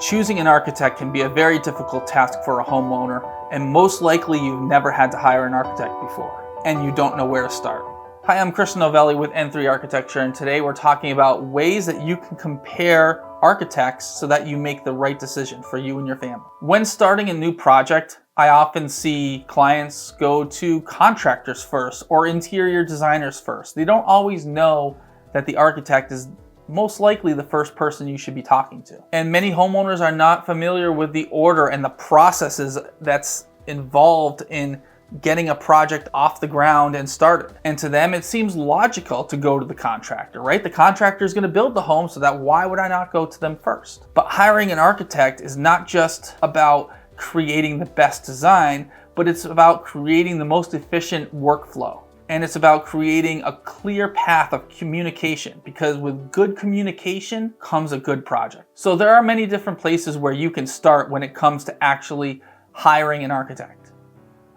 Choosing an architect can be a very difficult task for a homeowner, and most likely you've never had to hire an architect before, and you don't know where to start. Hi, I'm Chris Novelli with N3 Architecture, and today we're talking about ways that you can compare architects so that you make the right decision for you and your family. When starting a new project, I often see clients go to contractors first or interior designers first. They don't always know that the architect is most likely the first person you should be talking to. And many homeowners are not familiar with the order and the processes that's involved in getting a project off the ground and started. And to them, it seems logical to go to the contractor, right? The contractor is going to build the home, so that why would I not go to them first? But hiring an architect is not just about creating the best design, but it's about creating the most efficient workflow. And it's about creating a clear path of communication, because with good communication comes a good project. So there are many different places where you can start when it comes to actually hiring an architect.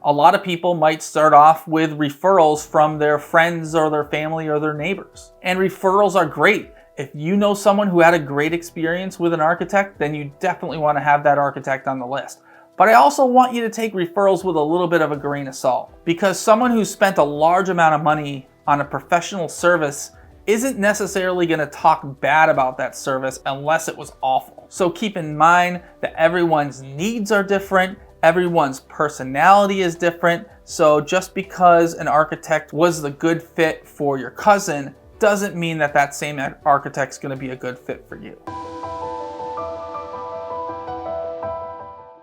A lot of people might start off with referrals from their friends or their family or their neighbors. And referrals are great. If you know someone who had a great experience with an architect, then you definitely want to have that architect on the list. But I also want you to take referrals with a little bit of a grain of salt, because someone who spent a large amount of money on a professional service isn't necessarily going to talk bad about that service unless it was awful. So keep in mind that everyone's needs are different, everyone's personality is different. So just because an architect was the good fit for your cousin doesn't mean that that same architect's going to be a good fit for you.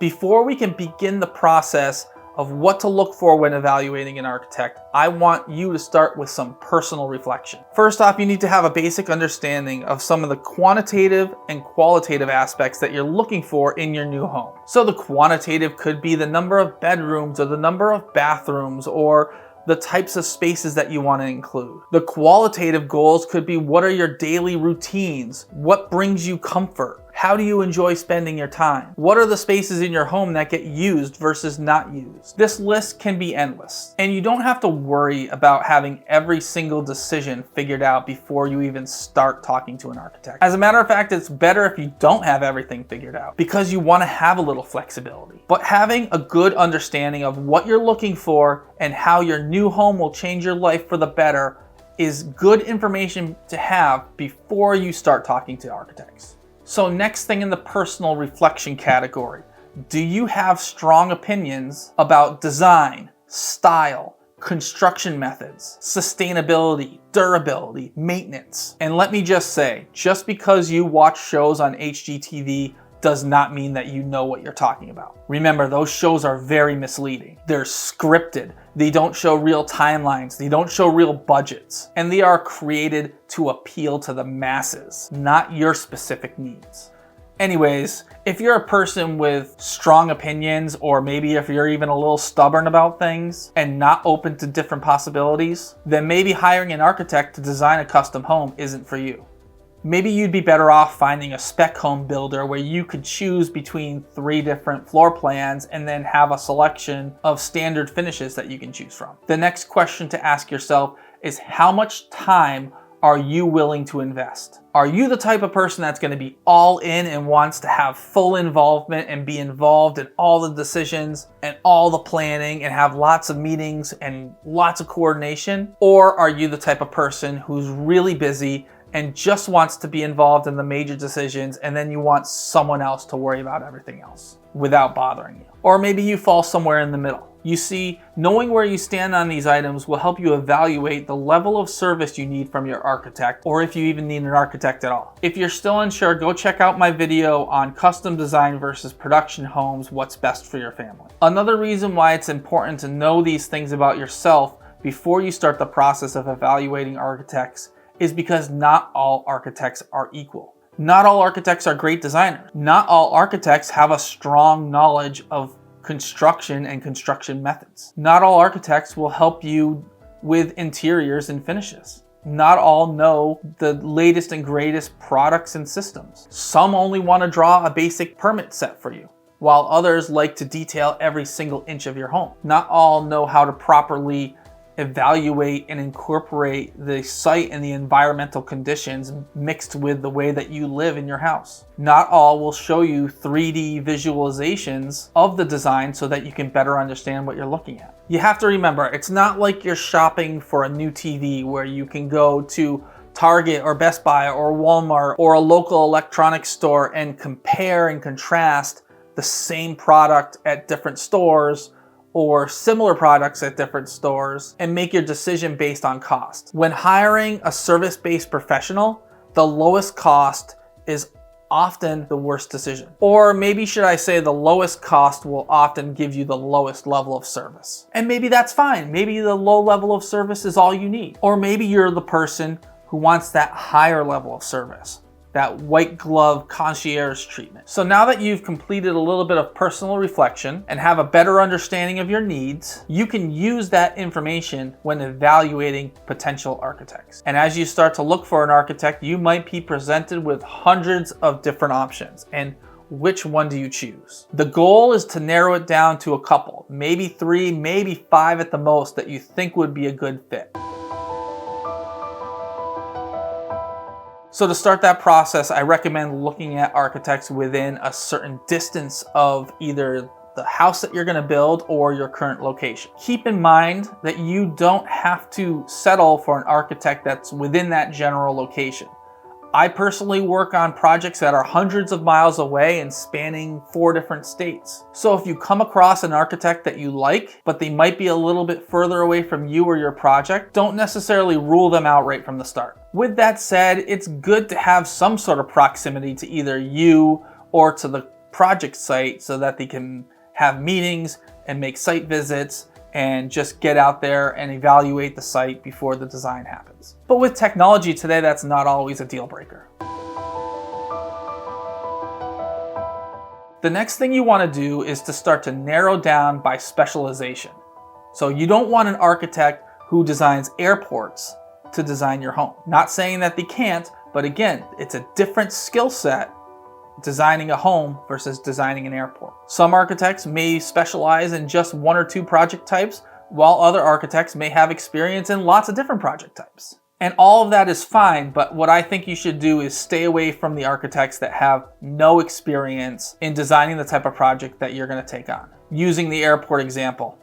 Before we can begin the process of what to look for when evaluating an architect, I want you to start with some personal reflection. First off, you need to have a basic understanding of some of the quantitative and qualitative aspects that you're looking for in your new home. So the quantitative could be the number of bedrooms or the number of bathrooms or the types of spaces that you want to include. The qualitative goals could be, what are your daily routines? What brings you comfort? How do you enjoy spending your time? What are the spaces in your home that get used versus not used? This list can be endless, and you don't have to worry about having every single decision figured out before you even start talking to an architect. As a matter of fact, it's better if you don't have everything figured out, because you want to have a little flexibility. But having a good understanding of what you're looking for and how your new home will change your life for the better is good information to have before you start talking to architects. So next thing in the personal reflection category, do you have strong opinions about design, style, construction methods, sustainability, durability, maintenance? And let me just say, just because you watch shows on HGTV does not mean that you know what you're talking about. Remember, those shows are very misleading. They're scripted. They don't show real timelines. They don't show real budgets. And they are created to appeal to the masses, not your specific needs. Anyways, if you're a person with strong opinions, or maybe if you're even a little stubborn about things and not open to different possibilities, then maybe hiring an architect to design a custom home isn't for you. Maybe you'd be better off finding a spec home builder where you could choose between 3 different floor plans and then have a selection of standard finishes that you can choose from. The next question to ask yourself is, how much time are you willing to invest? Are you the type of person that's going to be all in and wants to have full involvement and be involved in all the decisions and all the planning and have lots of meetings and lots of coordination? Or are you the type of person who's really busy and just wants to be involved in the major decisions, and then you want someone else to worry about everything else without bothering you? Or maybe you fall somewhere in the middle. You see, knowing where you stand on these items will help you evaluate the level of service you need from your architect, or if you even need an architect at all. If you're still unsure, go check out my video on custom design versus production homes, what's best for your family. Another reason why it's important to know these things about yourself before you start the process of evaluating architects is because not all architects are equal. Not all architects are great designers. Not all architects have a strong knowledge of construction and construction methods. Not all architects will help you with interiors and finishes. Not all know the latest and greatest products and systems. Some only want to draw a basic permit set for you, while others like to detail every single inch of your home. Not all know how to properly evaluate and incorporate the site and the environmental conditions mixed with the way that you live in your house. Not all will show you 3D visualizations of the design so that you can better understand what you're looking at. You have to remember, it's not like you're shopping for a new TV where you can go to Target or Best Buy or Walmart or a local electronics store and compare and contrast the same product at different stores or similar products at different stores and make your decision based on cost. When hiring a service-based professional, the lowest cost is often the worst decision. Or maybe should I say the lowest cost will often give you the lowest level of service. And maybe that's fine. Maybe the low level of service is all you need. Or maybe you're the person who wants that higher level of service, that white glove concierge treatment. So now that you've completed a little bit of personal reflection and have a better understanding of your needs, you can use that information when evaluating potential architects. And as you start to look for an architect, you might be presented with hundreds of different options. And which one do you choose? The goal is to narrow it down to a couple, maybe 3, maybe 5 at the most, that you think would be a good fit. So to start that process, I recommend looking at architects within a certain distance of either the house that you're going to build or your current location. Keep in mind that you don't have to settle for an architect that's within that general location. I personally work on projects that are hundreds of miles away and spanning 4 different states. So if you come across an architect that you like, but they might be a little bit further away from you or your project, don't necessarily rule them out right from the start. With that said, it's good to have some sort of proximity to either you or to the project site so that they can have meetings and make site visits and just get out there and evaluate the site before the design happens. But with technology today, that's not always a deal breaker. The next thing you want to do is to start to narrow down by specialization. So you don't want an architect who designs airports to design your home. Not saying that they can't, but again, it's a different skill set designing a home versus designing an airport. Some architects may specialize in just 1 or 2 project types, while other architects may have experience in lots of different project types. And all of that is fine, but what I think you should do is stay away from the architects that have no experience in designing the type of project that you're going to take on. Using the airport example,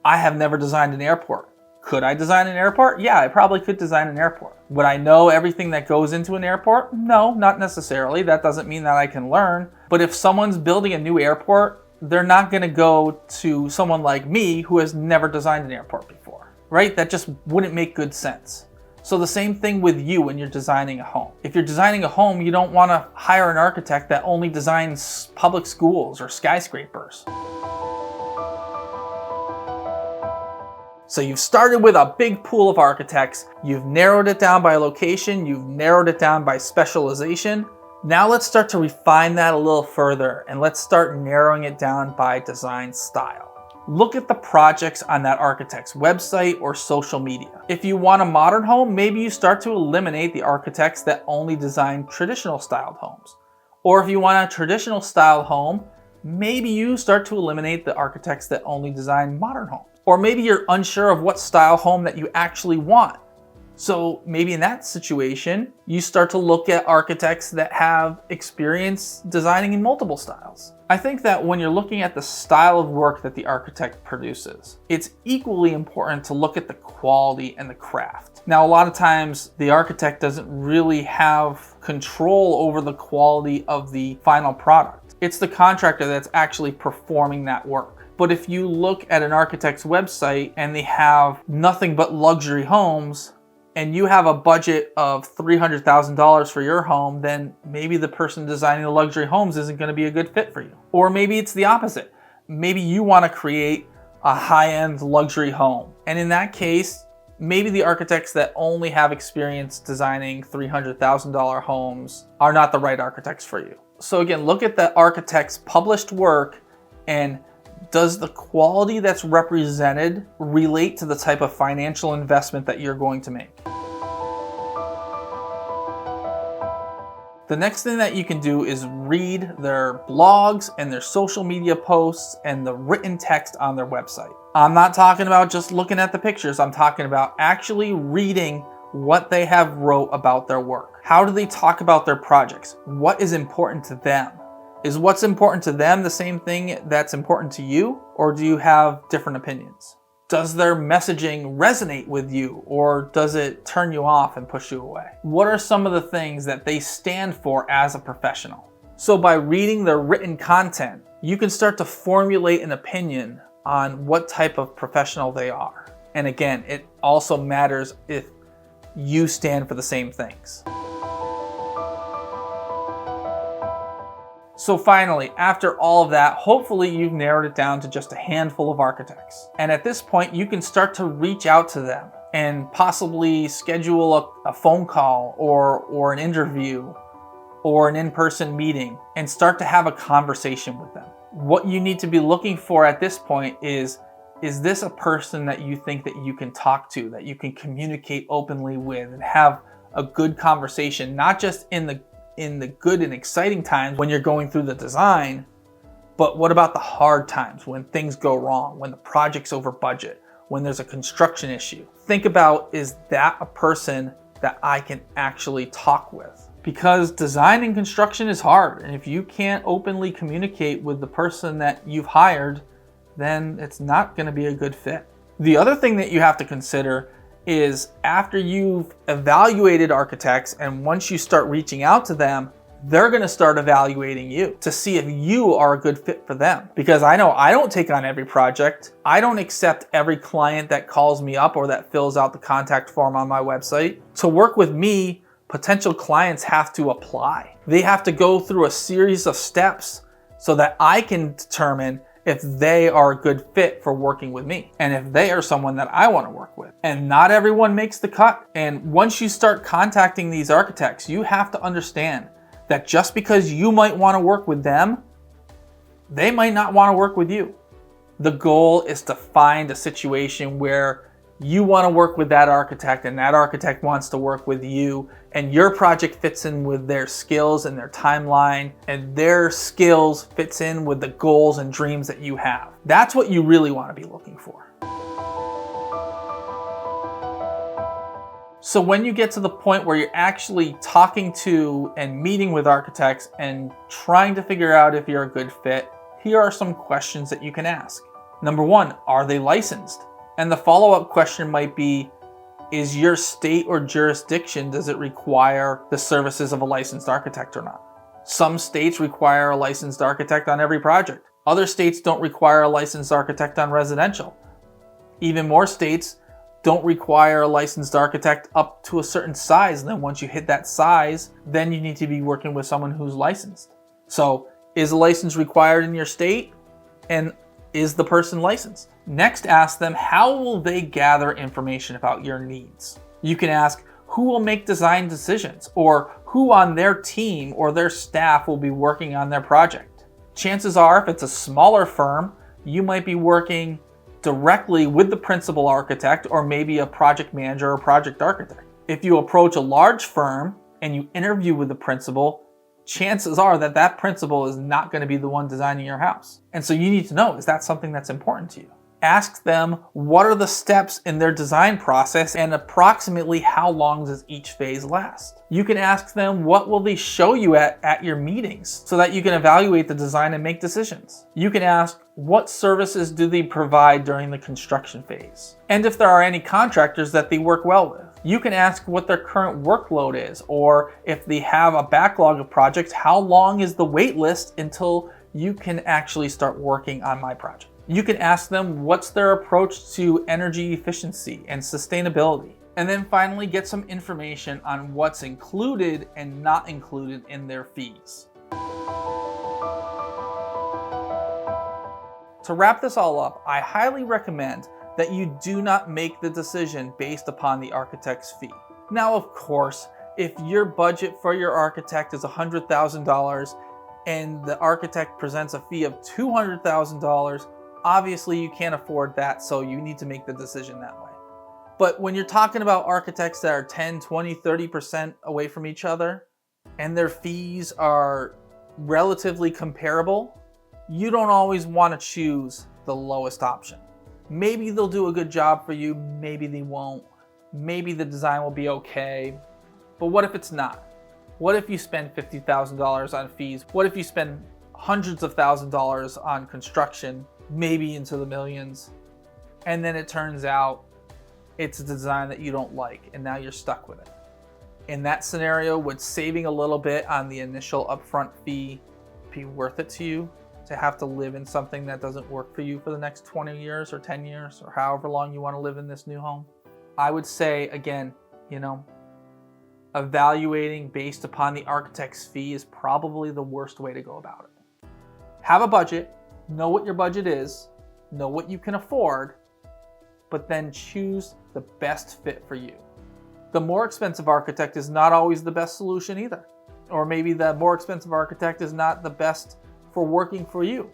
I have never designed an airport. Could I design an airport? Yeah, I probably could design an airport. Would I know everything that goes into an airport? No, not necessarily. That doesn't mean that I can learn. But if someone's building a new airport, they're not going to go to someone like me who has never designed an airport before, right? That just wouldn't make good sense. So the same thing with you when you're designing a home. If you're designing a home, you don't want to hire an architect that only designs public schools or skyscrapers. So you've started with a big pool of architects, you've narrowed it down by location, you've narrowed it down by specialization. Now let's start to refine that a little further and let's start narrowing it down by design style. Look at the projects on that architect's website or social media. If you want a modern home, maybe you start to eliminate the architects that only design traditional styled homes. Or if you want a traditional styled home, maybe you start to eliminate the architects that only design modern homes. Or maybe you're unsure of what style home that you actually want. So maybe in that situation, you start to look at architects that have experience designing in multiple styles. I think that when you're looking at the style of work that the architect produces, it's equally important to look at the quality and the craft. Now, a lot of times the architect doesn't really have control over the quality of the final product. It's the contractor that's actually performing that work. But if you look at an architect's website and they have nothing but luxury homes and you have a budget of $300,000 for your home, then maybe the person designing the luxury homes isn't going to be a good fit for you. Or maybe it's the opposite. Maybe you want to create a high-end luxury home. And in that case, maybe the architects that only have experience designing $300,000 homes are not the right architects for you. So again, look at the architect's published work and does the quality that's represented relate to the type of financial investment that you're going to make? The next thing that you can do is read their blogs and their social media posts and the written text on their website. I'm not talking about just looking at the pictures. I'm talking about actually reading what they have wrote about their work. How do they talk about their projects? What is important to them? Is what's important to them the same thing that's important to you, or do you have different opinions? Does their messaging resonate with you, or does it turn you off and push you away? What are some of the things that they stand for as a professional? So by reading their written content, you can start to formulate an opinion on what type of professional they are. And again, it also matters if you stand for the same things. So finally, after all of that, hopefully you've narrowed it down to just a handful of architects. And at this point, you can start to reach out to them and possibly schedule a phone call or an interview or an in-person meeting and start to have a conversation with them. What you need to be looking for at this point is this a person that you think that you can talk to, that you can communicate openly with and have a good conversation, not just in the good and exciting times when you're going through the design, but what about the hard times when things go wrong, when the project's over budget, when there's a construction issue? Think about, is that a person that I can actually talk with? Because design and construction is hard, and if you can't openly communicate with the person that you've hired, then it's not going to be a good fit. The other thing that you have to consider is after you've evaluated architects and once you start reaching out to them, they're going to start evaluating you to see if you are a good fit for them. Because I know I don't take on every project. I don't accept every client that calls me up or that fills out the contact form on my website. To work with me, potential clients have to apply. They have to go through a series of steps so that I can determine if they are a good fit for working with me and if they are someone that I want to work with. And not everyone makes the cut. And once you start contacting these architects, you have to understand that just because you might want to work with them, they might not want to work with you. The goal is to find a situation where you want to work with that architect and that architect wants to work with you, and your project fits in with their skills and their timeline, and their skills fits in with the goals and dreams that you have. That's what you really want to be looking for. So when you get to the point where you're actually talking to and meeting with architects and trying to figure out if you're a good fit, here are some questions that you can ask. Number one, are they licensed? And the follow-up question might be, is your state or jurisdiction, does it require the services of a licensed architect or not? Some states require a licensed architect on every project. Other states don't require a licensed architect on residential. Even more states don't require a licensed architect up to a certain size. And then once you hit that size, then you need to be working with someone who's licensed. So is a license required in your state? And is the person licensed? Next, ask them, how will they gather information about your needs? You can ask, who will make design decisions, or who on their team or their staff will be working on their project? Chances are, if it's a smaller firm, you might be working directly with the principal architect or maybe a project manager or project architect. If you approach a large firm and you interview with the principal, chances are that that principal is not going to be the one designing your house. And so you need to know, is that something that's important to you? Ask them what are the steps in their design process and approximately how long does each phase last. You can ask them what will they show you at your meetings so that you can evaluate the design and make decisions. You can ask what services do they provide during the construction phase, and if there are any contractors that they work well with. You can ask what their current workload is, or if they have a backlog of projects, how long is the wait list until you can actually start working on my project. You can ask them what's their approach to energy efficiency and sustainability. And then finally get some information on what's included and not included in their fees. To wrap this all up, I highly recommend that you do not make the decision based upon the architect's fee. Now, of course, if your budget for your architect is $100,000 and the architect presents a fee of $200,000, obviously you can't afford that, so you need to make the decision that way. But when you're talking about architects that are 10, 20, 30% away from each other and their fees are relatively comparable, you don't always want to choose the lowest option. Maybe they'll do a good job for you, maybe they won't. Maybe the design will be okay, but what if it's not? What if you spend $50,000 on fees? What if you spend hundreds of thousands of dollars on construction, maybe into the millions, and then it turns out it's a design that you don't like and now you're stuck with it? In that scenario, would saving a little bit on the initial upfront fee be worth it to you to have to live in something that doesn't work for you for the next 20 years or 10 years or however long you want to live in this new home? I would say, again, evaluating based upon the architect's fee is probably the worst way to go about it. Have a budget, know what your budget is, know what you can afford, but then choose the best fit for you. The more expensive architect is not always the best solution either. Or maybe the more expensive architect is not the best for working for you.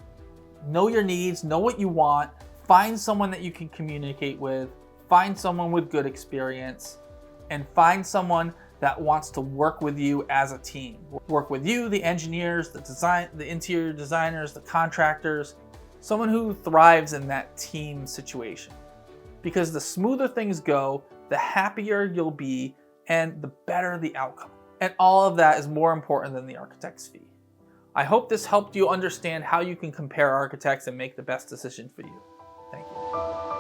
Know your needs, know what you want, find someone that you can communicate with, find someone with good experience, and find someone that wants to work with you as a team. Work with you, the engineers, the interior designers, the contractors, someone who thrives in that team situation. Because the smoother things go, the happier you'll be and the better the outcome. And all of that is more important than the architect's fee. I hope this helped you understand how you can compare architects and make the best decision for you. Thank you.